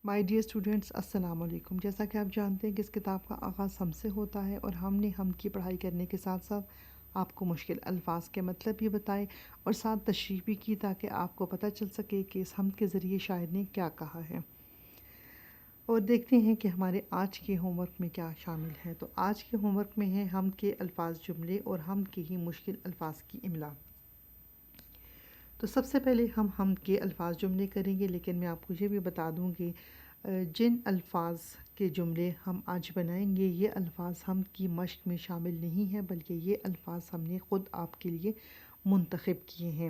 My dear students, السلام علیکم۔ جیسا کہ آپ جانتے ہیں کہ اس کتاب کا آغاز ہم سے ہوتا ہے، اور ہم نے ہم کی پڑھائی کرنے کے ساتھ ساتھ آپ کو مشکل الفاظ کے مطلب بھی بتائے اور ساتھ تشریح بھی کی، تاکہ آپ کو پتہ چل سکے کہ اس حمد کے ذریعے شاعر نے کیا کہا ہے۔ اور دیکھتے ہیں کہ ہمارے آج کے ہوم ورک میں کیا شامل ہے۔ تو آج کے ہوم ورک میں ہے حمد کے الفاظ جملے اور حمد کے ہی مشکل الفاظ کی املا۔ تو سب سے پہلے ہم حمد کے الفاظ جملے کریں گے، لیکن میں آپ کو یہ بھی بتا دوں کہ جن الفاظ کے جملے ہم آج بنائیں گے یہ الفاظ حمد کی مشق میں شامل نہیں ہیں، بلکہ یہ الفاظ ہم نے خود آپ کے لیے منتخب کیے ہیں۔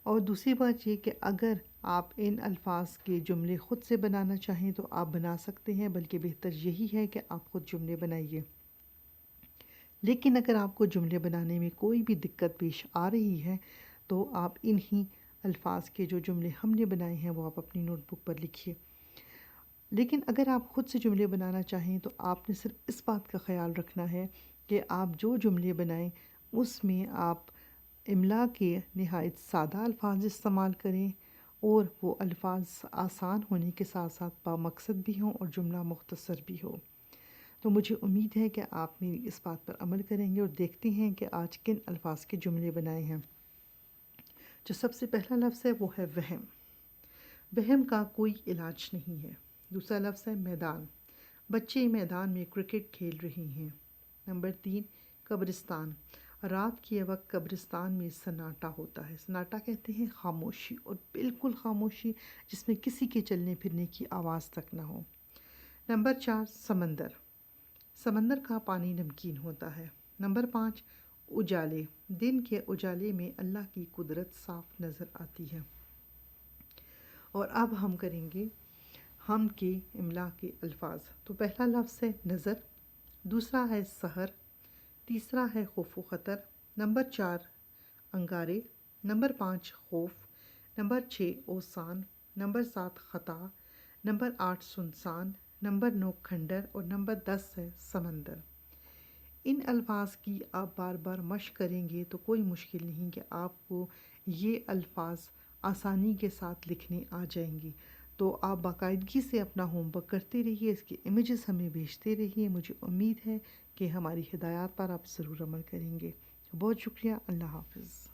اور دوسری بات یہ کہ اگر آپ ان الفاظ کے جملے خود سے بنانا چاہیں تو آپ بنا سکتے ہیں، بلکہ بہتر یہی ہے کہ آپ خود جملے بنائیے۔ لیکن اگر آپ کو جملے بنانے میں کوئی بھی دقت پیش آ رہی ہے تو آپ انہی الفاظ کے جو جملے ہم نے بنائے ہیں وہ آپ اپنی نوٹ بک پر لکھیے۔ لیکن اگر آپ خود سے جملے بنانا چاہیں تو آپ نے صرف اس بات کا خیال رکھنا ہے کہ آپ جو جملے بنائیں اس میں آپ املا کے نہایت سادہ الفاظ استعمال کریں، اور وہ الفاظ آسان ہونے کے ساتھ ساتھ بامقصد بھی ہوں اور جملہ مختصر بھی ہو۔ تو مجھے امید ہے کہ آپ میری اس بات پر عمل کریں گے، اور دیکھتے ہیں کہ آج کن الفاظ کے جملے بنائے ہیں۔ جو سب سے پہلا لفظ ہے وہ ہے وہم۔ وہم کا کوئی علاج نہیں ہے۔ دوسرا لفظ ہے میدان۔ بچے میدان میں کرکٹ کھیل رہے ہیں۔ نمبر 3، قبرستان۔ رات کے وقت قبرستان میں سناٹا ہوتا ہے۔ سناٹا کہتے ہیں خاموشی، اور بالکل خاموشی جس میں کسی کے چلنے پھرنے کی آواز تک نہ ہو۔ نمبر 4، سمندر۔ سمندر کا پانی نمکین ہوتا ہے۔ نمبر 5، اجالے۔ دن کے اجالے میں اللہ کی قدرت صاف نظر آتی ہے۔ اور اب ہم کریں گے حمد کے املا کے الفاظ۔ تو پہلا لفظ ہے نظر، دوسرا ہے سحر، تیسرا ہے خوف و خطر، نمبر 4 انگارے، نمبر 5 خوف، نمبر 6 اوسان، نمبر 7 خطا، نمبر 8 سنسان، نمبر 9 کھنڈر، اور نمبر 10 ہے سمندر۔ ان الفاظ کی آپ بار بار مشق کریں گے تو کوئی مشکل نہیں کہ آپ کو یہ الفاظ آسانی کے ساتھ لکھنے آ جائیں گی۔ تو آپ باقاعدگی سے اپنا ہوم ورک کرتے رہیے، اس کے امیجز ہمیں بھیجتے رہیے۔ مجھے امید ہے کہ ہماری ہدایات پر آپ ضرور عمل کریں گے۔ بہت شکریہ۔ اللہ حافظ۔